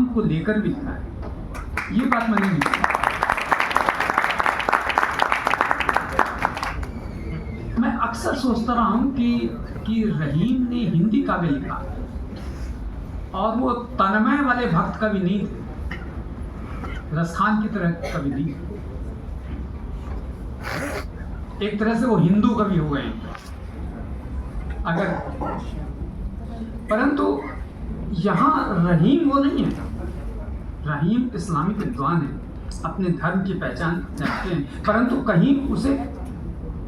को लेकर भी लिखा है। ये बात मैंने लिखी। मैं अक्सर सोचता रहा हूं कि रहीम ने हिंदी काव्य लिखा और वो तन्मय वाले भक्त कवि नहीं थे, रसखान की तरह कवि नहीं। एक तरह से वो हिंदू कवि हो गए अगर, परंतु यहां रहीम वो नहीं है। रहीम इस्लामिक विद्वान है, अपने धर्म की पहचान रखते हैं, परंतु कहीं उसे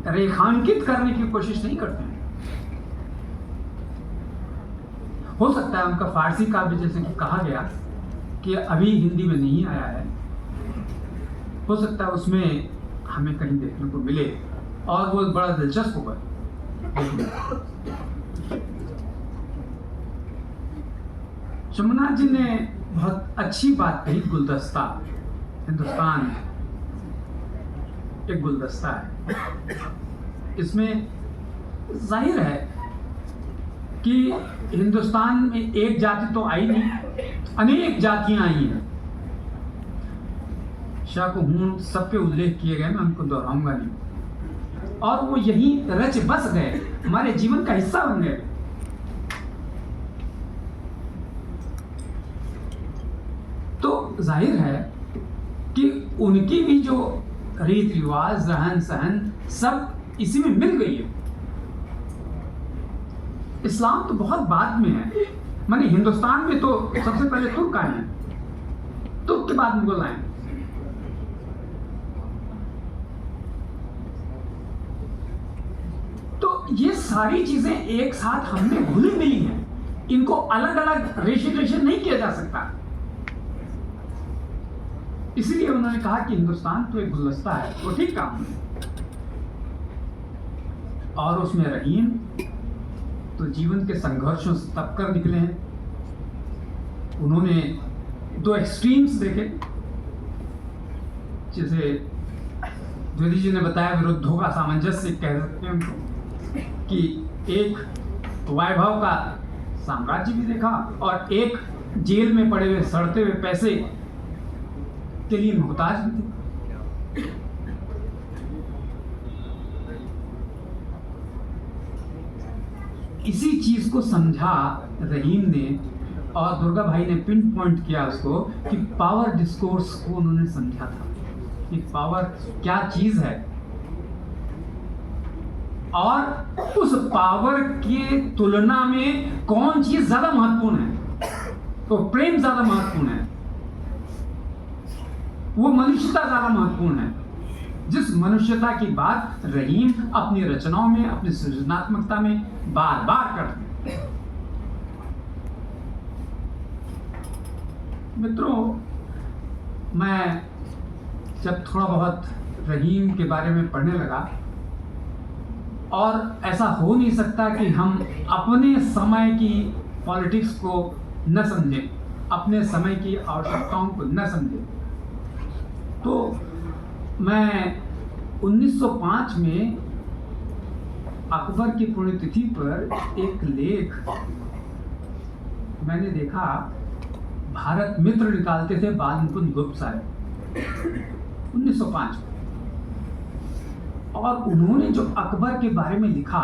रेखांकित करने की कोशिश नहीं करते हैं। हो सकता है उनका फारसी काव्य, जैसे कि कहा गया कि अभी हिंदी में नहीं आया है, हो सकता है उसमें हमें कहीं देखने को मिले और वो बड़ा दिलचस्प होगा। शंभुनाथ जी ने बहुत अच्छी बात कही, गुलदस्ता। हिंदुस्तान एक गुलदस्ता है। इसमें जाहिर है कि हिंदुस्तान में एक जाति तो आई नहीं, अनेक जातियां आई हैं। शाह को हूं सबके उल्लेख किए गए, मैं उनको दोहराऊंगा नहीं। और वो यहीं रच बस गए, हमारे जीवन का हिस्सा बन गए। तो जाहिर है कि उनकी भी जो रीत रिवाज, रहन सहन, सब इसी में मिल गई है। इस्लाम तो बहुत बाद में है, माने हिंदुस्तान में तो सबसे पहले तुर्क आए हैं, तुर्क के बाद मुगल आए। तो ये सारी चीजें एक साथ हमने घुली मिली हैं, इनको अलग अलग रेशिटेशन नहीं किया जा सकता। इसीलिए उन्होंने कहा कि हिंदुस्तान तो एक गुलदस्ता है, वो ठीक काम है। और उसमें रहीम तो जीवन के संघर्षों से तप कर निकले हैं। उन्होंने दो एक्सट्रीम्स देखे, जैसे द्विवेदी जी ने बताया, विरुद्धों का सामंजस्य कह सकते हैं उनको, कि एक वैभव का साम्राज्य भी देखा और एक जेल में पड़े हुए सड़ते हुए पैसे के लिए मोहताज भी थे। इसी चीज को समझा रहीम ने और दुर्गा भाई ने पिन पॉइंट किया उसको कि पावर डिस्कोर्स को उन्होंने समझा था कि पावर क्या चीज है और उस पावर की तुलना में कौन चीज ज्यादा महत्वपूर्ण है। तो प्रेम ज्यादा महत्वपूर्ण है, वो मनुष्यता ज्यादा महत्वपूर्ण है, जिस मनुष्यता की बात रहीम अपनी रचनाओं में, अपनी सृजनात्मकता में बार बार करते हैं। मित्रों, मैं जब थोड़ा बहुत रहीम के बारे में पढ़ने लगा, और ऐसा हो नहीं सकता कि हम अपने समय की पॉलिटिक्स को न समझें, अपने समय की आवश्यकताओं को न समझें, तो मैं 1905 में अकबर की पुण्यतिथि पर एक लेख मैंने देखा। भारत मित्र निकालते थे बाल मुकुंद गुप्त साहब 1905 में, और उन्होंने जो अकबर के बारे में लिखा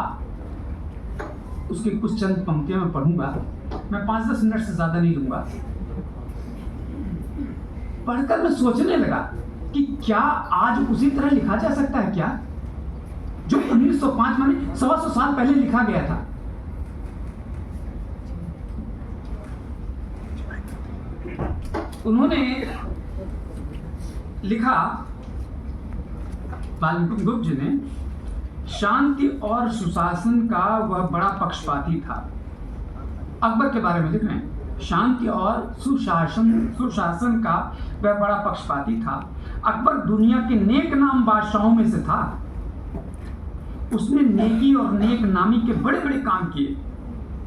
उसके कुछ चंद पंक्तियां मैं पढ़ूंगा। मैं 5-10 मिनट से ज्यादा नहीं लूंगा। पढ़कर मैं सोचने लगा कि क्या आज उसी तरह लिखा जा सकता है क्या, जो 1905 माने 125 साल पहले लिखा गया था। उन्होंने लिखा, बाल मुकुंद गुप्त जी ने, शांति और सुशासन का वह बड़ा पक्षपाती था। अकबर के बारे में लिख रहे हैं, शांति और सुशासन का वह बड़ा पक्षपाती था। अकबर दुनिया के नेक नाम बादशाहों में से था। उसने नेकी और नेक नामी के बड़े बड़े काम किए,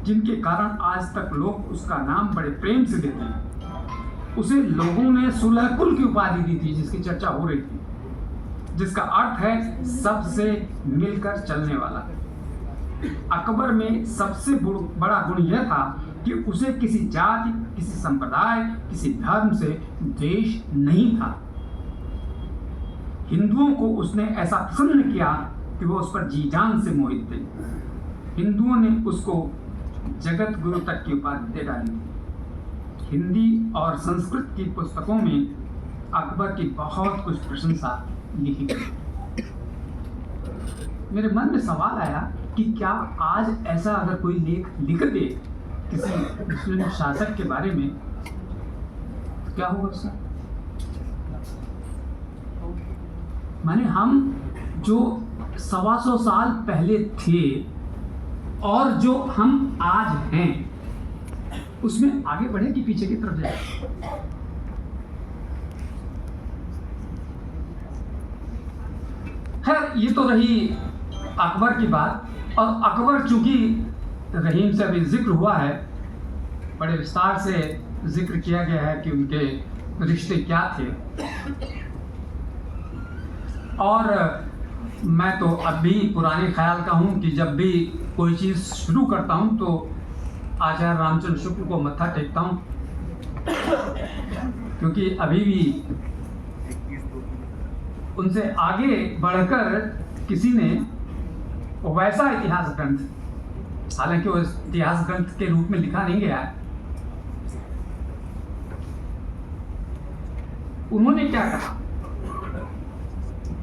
जिनके कारण आज तक लोग उसका नाम बड़े प्रेम से लेते हैं। उसे लोगों ने सुलह कुल की उपाधि दी थी, जिसकी चर्चा हो रही थी, जिसका अर्थ है सबसे मिलकर चलने वाला। अकबर में सबसे बड़ा गुण यह था कि उसे किसी जाति, किसी संप्रदाय, किसी धर्म से द्वेष नहीं था। हिंदुओं को उसने ऐसा प्रसन्न किया कि वो उस पर जी जान से मोहित थे। हिंदुओं ने उसको जगत गुरु तक की उपाधि दे डाली थी। हिंदी और संस्कृत की पुस्तकों में अकबर की बहुत कुछ प्रशंसा लिखी गई। मेरे मन में सवाल आया कि क्या आज ऐसा अगर कोई लेख लिख दे किसी मुस्लिम शासक के बारे में तो क्या होगा उसका? माने हम जो 125 साल पहले थे और जो हम आज हैं उसमें आगे बढ़े कि पीछे की तरफ जाए? खैर, ये तो रही अकबर की बात। और अकबर चूंकि रहीम से अभी जिक्र हुआ है, बड़े विस्तार से जिक्र किया गया है कि उनके रिश्ते क्या थे, और मैं तो अब भी पुराने ख्याल का हूँ कि जब भी कोई चीज़ शुरू करता हूँ तो आचार्य रामचंद्र शुक्ल को मत्था टेकता हूँ, क्योंकि अभी भी उनसे आगे बढ़कर किसी ने वैसा इतिहास ग्रंथ, हालांकि वो इतिहास ग्रंथ के रूप में लिखा नहीं गया है, उन्होंने क्या कहा,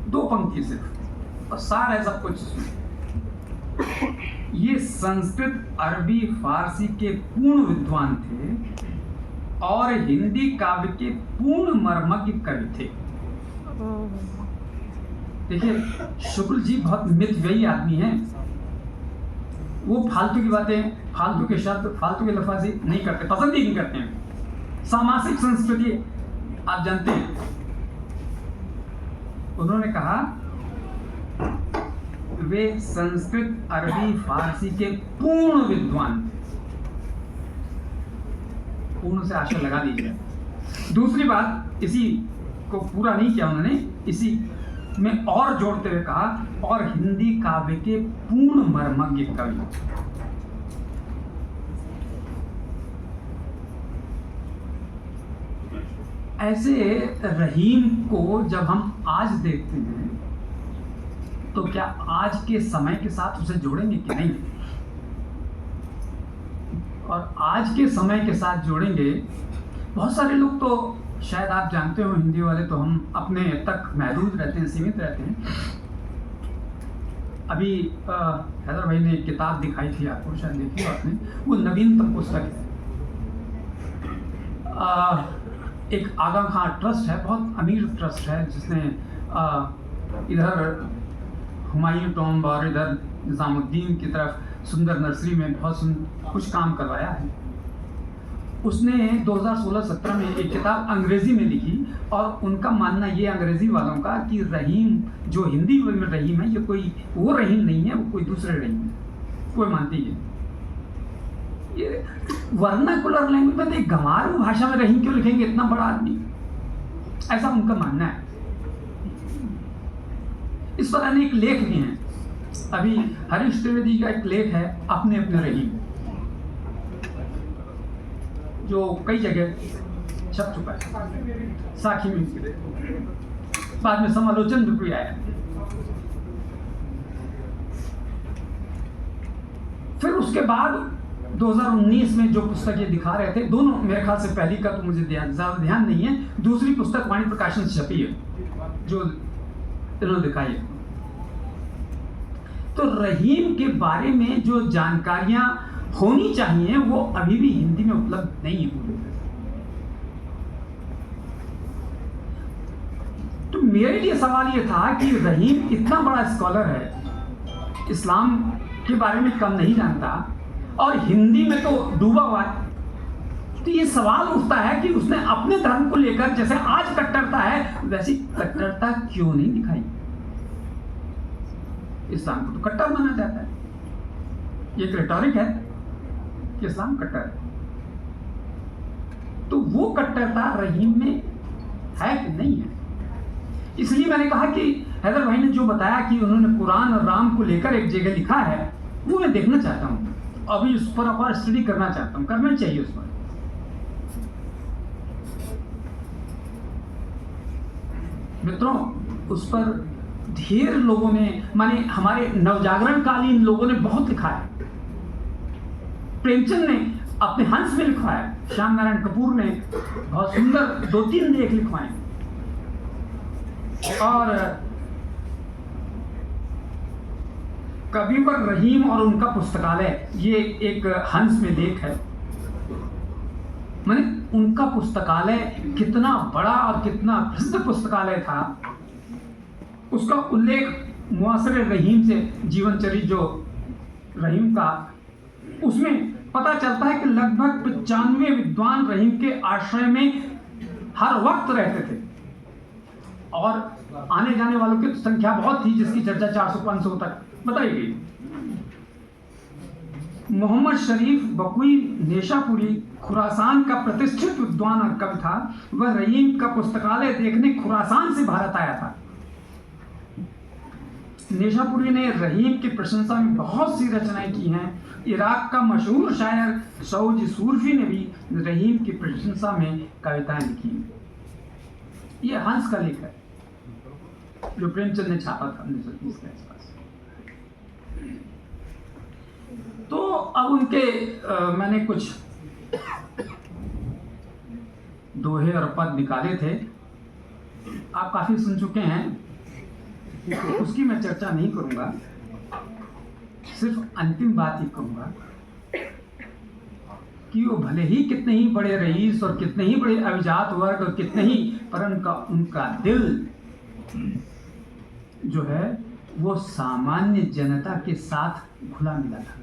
2 पंक्ति सिर्फ और सारा है सब कुछ। ये संस्कृत, अरबी, फारसी के पूर्ण विद्वान थे और हिंदी काव्य के पूर्ण मर्मज्ञ कवि थे। देखिए, शुक्ल जी बहुत मितव्ययी आदमी हैं। वो फालतू की बातें, फालतू के शब्द, फालतू के लफ्ज़ नहीं करते, पसंद ही नहीं करते हैं। सामासिक संस्कृति आप जानते हैं। उन्होंने कहा वे संस्कृत, अरबी, फारसी के पूर्ण विद्वान थे। पूर्ण से आशा लगा दीजिए। दूसरी बात, इसी को पूरा नहीं किया उन्होंने, इसी में और जोड़ते हुए कहा, और हिंदी काव्य के पूर्ण मर्मज्ञ कवि। ऐसे रहीम को जब हम आज देखते हैं तो क्या आज के समय के साथ उसे जोड़ेंगे कि नहीं? और आज के समय के साथ जोड़ेंगे, बहुत सारे लोग तो शायद आप जानते हो, हिंदी वाले तो हम अपने तक महदूद रहते हैं, सीमित रहते हैं। अभी हैदर भाई ने एक किताब दिखाई थी आपको, शायद देखी हो आपने, वो नवीनतम पुस्तक है। एक आगा खां ट्रस्ट है, बहुत अमीर ट्रस्ट है, जिसने इधर हुमायूं टॉम्ब और इधर निज़ामुद्दीन की तरफ सुंदर नर्सरी में बहुत कुछ काम करवाया है। उसने 2016-17 में एक किताब अंग्रेजी में लिखी, और उनका मानना ये अंग्रेजी वालों का कि रहीम जो हिंदी में रहीम है, ये कोई वो रहीम नहीं है, वो कोई दूसरे रहीम है, कोई मानती है। ये वर्नाकुलर लैंग्वेज में एक गंवारू भाषा में रहीम क्यों लिखेंगे इतना बड़ा आदमी, ऐसा उनका मानना है। इस पर अनेक लेख भी हैं। अभी हरीश त्रिवेदी का एक लेख है, अपने अपने रहीम, जो कई जगह छप चुका है, साखी में बाद में समालोचन भी आया। फिर उसके बाद 2019 में जो पुस्तक ये दिखा रहे थे, दोनों मेरे ख्याल से, पहली का तो मुझे ज़्यादा ध्यान नहीं है, दूसरी पुस्तक वाणी प्रकाशन से छपी है जो इन्होंने दिखाई है। तो रहीम के बारे में जो जानकारियां होनी चाहिए वो अभी भी हिंदी में उपलब्ध नहीं है पूरी तरह से। तो मेरे लिए सवाल ये था कि रहीम इतना बड़ा स्कॉलर है, इस्लाम के बारे में कम नहीं जानता और हिंदी में तो डूबा हुआ है, तो ये सवाल उठता है कि उसने अपने धर्म को लेकर जैसे आज कट्टरता है वैसी कट्टरता क्यों नहीं दिखाई? इस्लाम को तो कट्टर माना जाता है, ये एक रेटोरिक है कि इस्लाम कट्टर है, तो वो कट्टरता रहीम में है कि नहीं है? इसलिए मैंने कहा कि हैदर भाई ने जो बताया कि उन्होंने कुरान और राम को लेकर एक जगह लिखा है, वो मैं देखना चाहता हूँ। अभी उस पर और स्टडी करना चाहता हूँ, करना चाहिए उस पर। मित्रों, उस पर ढेर लोगों ने, माने हमारे नवजागरण कालीन लोगों ने बहुत लिखा है। प्रेमचंद ने अपने हंस में लिखा है, श्याम नारायण कपूर ने बहुत सुंदर 2-3 लेख लिखवाए, और कविवर रहीम और उनका पुस्तकालय, ये एक हंस में लेख है। माने उनका पुस्तकालय कितना बड़ा और कितना प्रसिद्ध पुस्तकालय था, उसका उल्लेख मुआसरे रहीम से, जीवन चरित्र जो रहीम का, उसमें पता चलता है कि लगभग 95 विद्वान रहीम के आश्रय में हर वक्त रहते थे, और आने जाने वालों की संख्या बहुत थी, जिसकी चर्चा 400-500 तक बताई गई। मोहम्मद शरीफ बकुई नेशापुरी खुरासान का प्रतिष्ठित विद्वान और कवि था। वह रहीम का पुस्तकालय देखने खुरासान से भारत आया था। नेशापुरी ने रहीम की प्रशंसा में बहुत सी रचनाएं की हैं। इराक का मशहूर शायर सऊद सूरफी ने भी रहीम की प्रशंसा में कविताएं लिखी। यह हंस का लेख है जो प्रेमचंद ने छापा था 1930 के आसपास। तो अब उनके मैंने कुछ दोहे और पद निकाले थे, आप काफी सुन चुके हैं, उसकी मैं चर्चा नहीं करूंगा, सिर्फ अंतिम बात ही कहूंगा कि वो भले ही कितने ही बड़े रईस और कितने ही बड़े अभिजात वर्ग और कितने ही, पर उनका दिल जो है वो सामान्य जनता के साथ घुला मिला था।